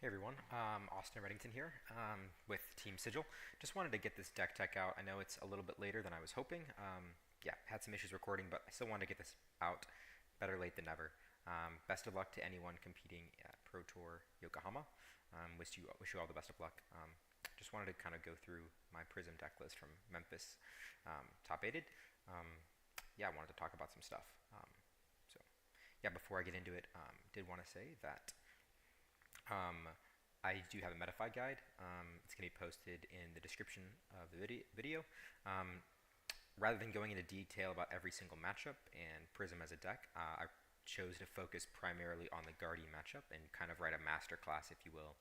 Hey everyone, Austin Reddington here with Team Sigil. Just wanted to get this deck tech out. I know it's a little bit later than I was hoping. Yeah, had some issues recording, but I still wanted to get this out. Better late than never. Best of luck to anyone competing at Pro Tour Yokohama. Wish you all the best of luck. Just wanted to kind of go through my Prism deck list from Memphis, top aided. Yeah, I wanted to talk about some stuff. So yeah, before I get into it, did want to say that um, I do have a Metafy guide. It's going to be posted in the description of the video. Um, Rather than going into detail about every single matchup and Prism as a deck, I chose to focus primarily on the Guardian matchup and kind of write a master class, if you will.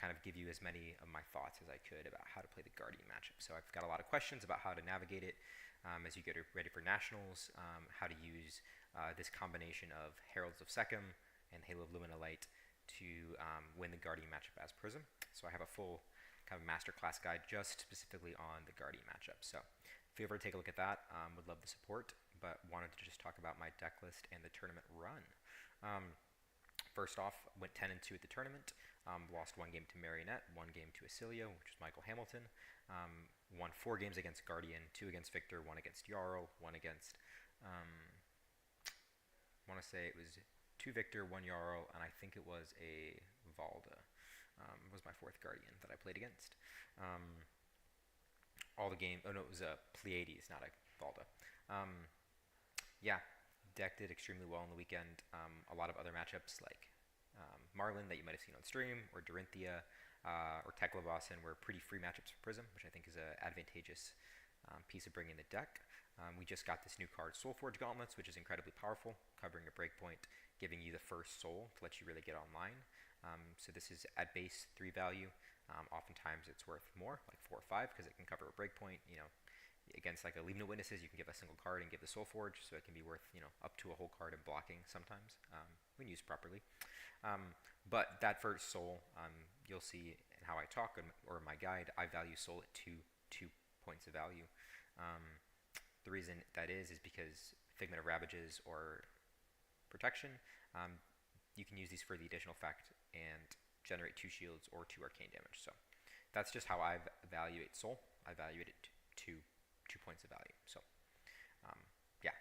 Kind of give you as many of my thoughts as I could about how to play the Guardian matchup. So I've got a lot of questions about how to navigate it as you get ready for Nationals, how to use this combination of Heralds of Sechem and Halo of Luminalight to win the Guardian matchup as Prism. So I have a full kind of masterclass guide just specifically on the Guardian matchup. So if you ever take a look at that, would love the support, but wanted to just talk about my deck list and the tournament run. First off, went 10 and 2 at the tournament. Lost one game to Marionette, one game to Acilio, which was Michael Hamilton. Won 4 games against Guardian, 2 against Victor, 1 against Jarl, 1 against, I want to say it was 2 Victor, 1 Jarl, and I think it was a Valda. Was my 4th Guardian that I played against. All the game, oh no, it was a Pleiades, not a Valda. Yeah, deck did extremely well on the weekend. A lot of other matchups like Marlin that you might have seen on stream, or Dorinthia, or Tekla-Bossin were pretty free matchups for Prism, which I think is an advantageous piece of bringing the deck. We just got this new card, Soulforge Gauntlets, which is incredibly powerful, covering a breakpoint, giving you the first soul to let you really get online. So this is at base 3 value. Oftentimes it's worth more, like 4 or 5, because it can cover a breakpoint. You know, against like a Leave No Witnesses, you can give a single card and give the Soulforge, so it can be worth up to a whole card in blocking sometimes when used properly. But that first soul, you'll see in how I talk or my guide, I value soul at 2 points of value. The reason that is because Figment of Ravages or Protection, you can use these for the additional effect and generate 2 shields or 2 arcane damage. So that's just how I evaluate soul. I evaluate it to 2 points of value. So yeah.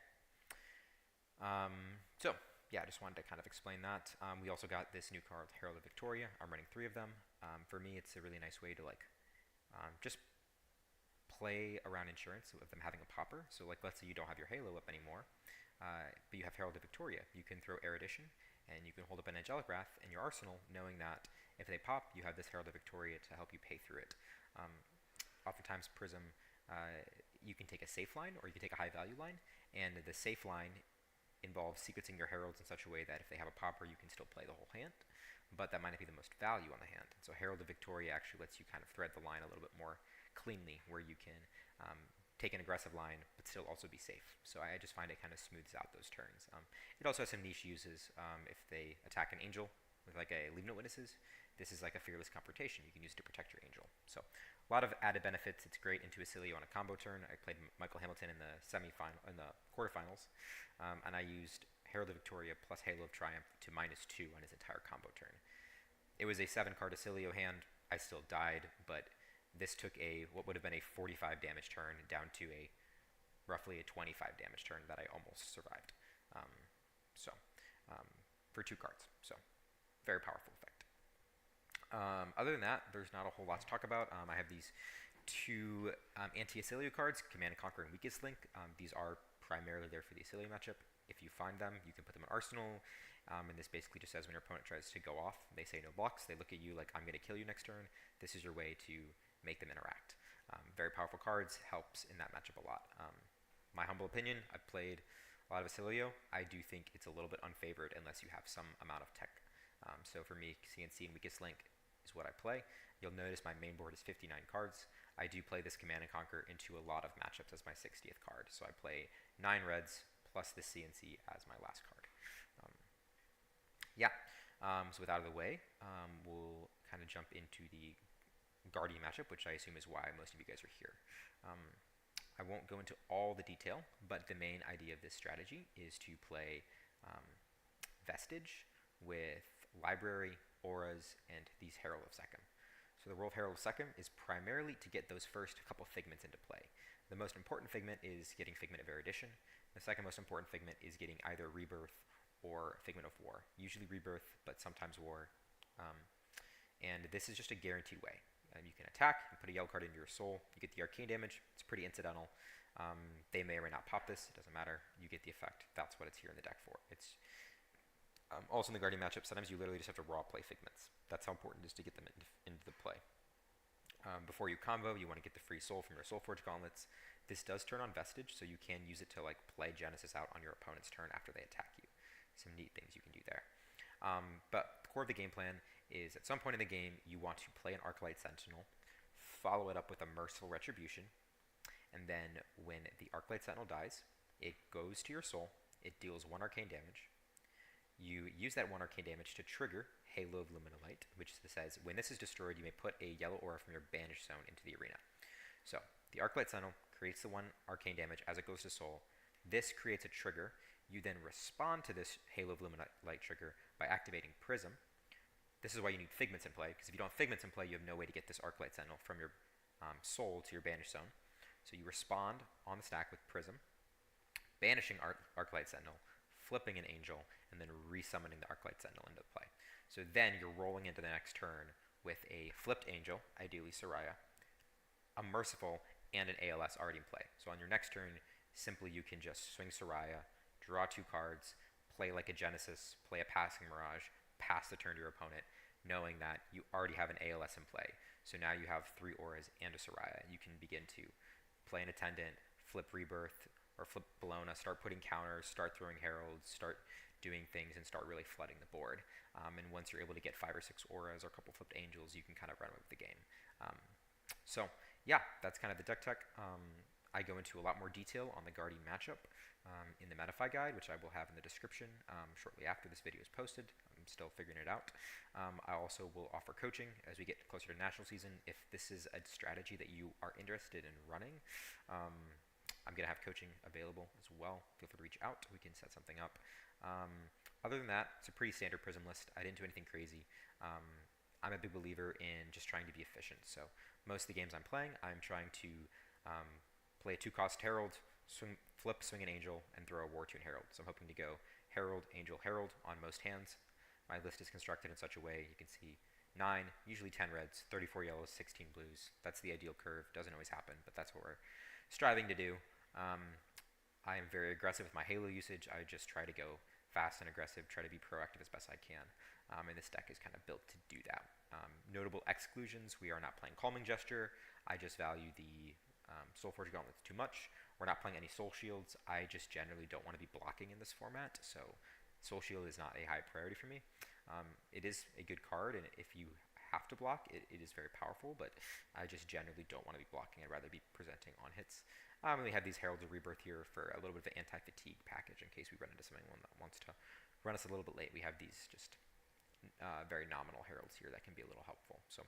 I just wanted to kind of explain that. We also got this new card, Herald of Victoria. I'm running 3 of them. For me, it's a really nice way to just play around insurance with them having a popper. So like, let's say you don't have your Halo up anymore, but you have Herald of Victoria. You can throw Erudition, and you can hold up an Angelic Wrath in your arsenal, knowing that if they pop, you have this Herald of Victoria to help you pay through it. Oftentimes, Prism, you can take a safe line, or you can take a high value line, and the safe line involves sequencing your Heralds in such a way that if they have a popper, you can still play the whole hand, but that might not be the most value on the hand. And so Herald of Victoria actually lets you kind of thread the line a little bit more cleanly, where you can take an aggressive line, but still also be safe. So I just find it kind of smooths out those turns. It also has some niche uses. If they attack an angel with like a Leave No Witnesses, this is like a Fearless Confrontation. You can use it to protect your angel. So a lot of added benefits. It's great into Acilio on a combo turn. I played Michael Hamilton in the quarterfinals, and I used Herald of Victoria plus Halo of Triumph to -2 on his entire combo turn. It was a 7-card Acilio hand. I still died, but this took what would have been a 45 damage turn down to roughly a 25 damage turn that I almost survived. For 2 cards. So very powerful effect. Other than that, there's not a whole lot to talk about. I have these 2 anti-Acilio cards, Command and Conquer and Weakest Link. These are primarily there for the Acilio matchup. If you find them, you can put them in Arsenal. And this basically just says when your opponent tries to go off, they say no blocks. They look at you like, I'm going to kill you next turn. This is your way to make them interact. Very powerful cards, helps in that matchup a lot. My humble opinion, I've played a lot of Acilio. I do think it's a little bit unfavored unless you have some amount of tech. So for me, CNC and Weakest Link is what I play. You'll notice my main board is 59 cards. I do play this Command and Conquer into a lot of matchups as my 60th card. So I play 9 reds plus the CNC as my last card. So with out of the way, we'll kind of jump into the Guardian matchup, which I assume is why most of you guys are here. I won't go into all the detail, but the main idea of this strategy is to play Vestige with Library, auras, and these Herald of Sekhem. So the role of Herald of Sekhem is primarily to get those first couple figments into play. The most important figment is getting Figment of Erudition. The second most important figment is getting either Rebirth or Figment of War. Usually Rebirth, but sometimes War. And this is just a guaranteed way. You can attack, you put a yellow card into your soul, you get the arcane damage. It's pretty incidental. They may or may not pop this, it doesn't matter. You get the effect. That's what it's here in the deck for. It's also in the Guardian matchup, sometimes you literally just have to raw play Figments. That's how important it is to get them into the play. Before you combo, you want to get the free soul from your Soulforge Gauntlets. This does turn on Vestige, so you can use it to like play Genesis out on your opponent's turn after they attack you. Some neat things you can do there. But the core of the game plan is at some point in the game, you want to play an Arclight Sentinel, follow it up with a Merciful Retribution, and then when the Arclight Sentinel dies, it goes to your soul, it deals 1 arcane damage. You use that 1 arcane damage to trigger Halo of Luminolight, which says when this is destroyed, you may put a yellow aura from your banished zone into the arena. So the Arclight Sentinel creates the 1 arcane damage as it goes to soul. This creates a trigger. You then respond to this Halo of Luminolight trigger by activating Prism. This is why you need Figments in play, because if you don't have Figments in play, you have no way to get this Arclight Sentinel from your soul to your banished zone. So you respond on the stack with Prism, banishing Arclight Sentinel, flipping an Angel, and then resummoning the Arclight Sentinel into play. So then you're rolling into the next turn with a flipped Angel, ideally Soraya, a Merciful, and an ALS already in play. So on your next turn, simply you can just swing Soraya, draw 2 cards, play like a Genesis, play a Passing Mirage, pass the turn to your opponent, knowing that you already have an ALS in play. So now you have 3 auras and a Soraya. You can begin to play an Attendant, flip Rebirth, or flip Bellona, start putting counters, start throwing Heralds, start doing things, and start really flooding the board. And once you're able to get 5 or 6 auras or a couple flipped Angels, you can kind of run with the game. So yeah, that's kind of the deck tech. I go into a lot more detail on the Guardian matchup in the Metafy guide, which I will have in the description shortly after this video is posted. I'm still figuring it out. I also will offer coaching as we get closer to national season. If this is a strategy that you are interested in running, I'm going to have coaching available as well. Feel free to reach out. We can set something up. Other than that, it's a pretty standard Prism list. I didn't do anything crazy. I'm a big believer in just trying to be efficient. So most of the games I'm playing, I'm trying to play a 2-cost Herald, flip, swing an Angel, and throw a War Tune Herald. So I'm hoping to go Herald, Angel, Herald on most hands. My list is constructed in such a way, you can see 9, usually 10 reds, 34 yellows, 16 blues. That's the ideal curve. Doesn't always happen, but that's what we're striving to do. I am very aggressive with my Halo usage. I just try to go fast and aggressive, try to be proactive as best I can. And this deck is kind of built to do that. Notable exclusions, we are not playing Calming Gesture. I just value the Soulforge Gauntlets too much. We're not playing any Soul Shields. I just generally don't want to be blocking in this format, so Soul Shield is not a high priority for me. It is a good card, and if you have to block, it is very powerful, but I just generally don't want to be blocking. I'd rather be presenting on hits. We have these Heralds of Rebirth here for a little bit of an anti-fatigue package in case we run into something that wants to run us a little bit late. We have these just very nominal Heralds here that can be a little helpful. So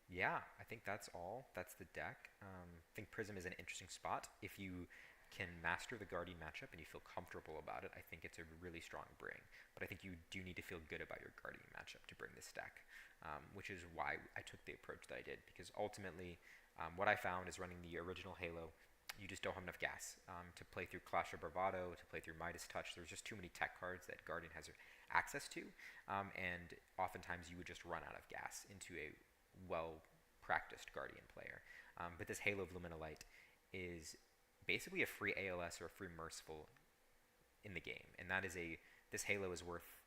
yeah, I think that's all. That's the deck. I think Prism is an interesting spot. If you can master the Guardian matchup and you feel comfortable about it, I think it's a really strong bring. But I think you do need to feel good about your Guardian matchup to bring this deck, which is why I took the approach that I did. Because ultimately, what I found is running the original Halo, you just don't have enough gas to play through Clash of Bravado, to play through Midas Touch. There's just too many tech cards that Guardian has access to, and oftentimes you would just run out of gas into a well-practiced Guardian player. But this Halo of Luminolight is basically a free ALS or a free Merciful in the game, and that is this Halo is worth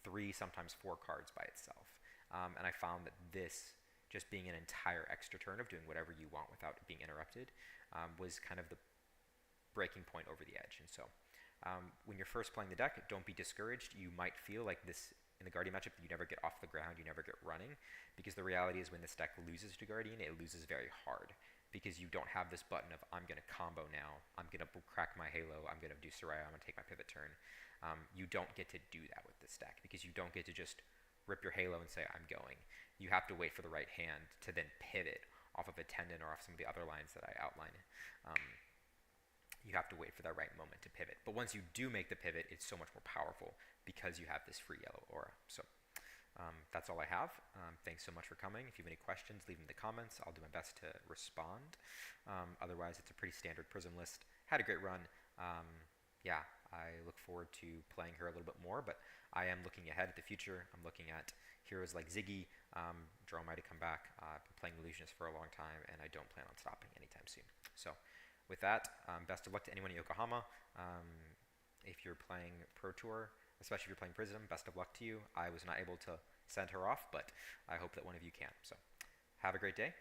3, sometimes 4 cards by itself. And I found that this, just being an entire extra turn of doing whatever you want without being interrupted, was kind of the breaking point over the edge. And so when you're first playing the deck, don't be discouraged. You might feel like this in the Guardian matchup, you never get off the ground, you never get running, because the reality is when this deck loses to Guardian, it loses very hard, because you don't have this button of, I'm going to combo now, I'm going to crack my Halo, I'm going to do Soraya, I'm going to take my pivot turn. You don't get to do that with this deck, because you don't get to just rip your Halo and say, I'm going. You have to wait for the right hand to then pivot off of Attendant or off some of the other lines that I outlined. You have to wait for that right moment to pivot. But once you do make the pivot, it's so much more powerful because you have this free yellow aura. So That's all I have. Thanks so much for coming. If you have any questions, leave them in the comments. I'll do my best to respond. Otherwise, it's a pretty standard Prism list. Had a great run. Yeah, I look forward to playing her a little bit more, but I am looking ahead at the future. I'm looking at heroes like Ziggy, Dromai to come back. I've been playing Illusionist for a long time, and I don't plan on stopping anytime soon. So with that, best of luck to anyone in Yokohama. If you're playing Pro Tour, especially if you're playing Prism, best of luck to you. I was not able to send her off, but I hope that one of you can. So have a great day.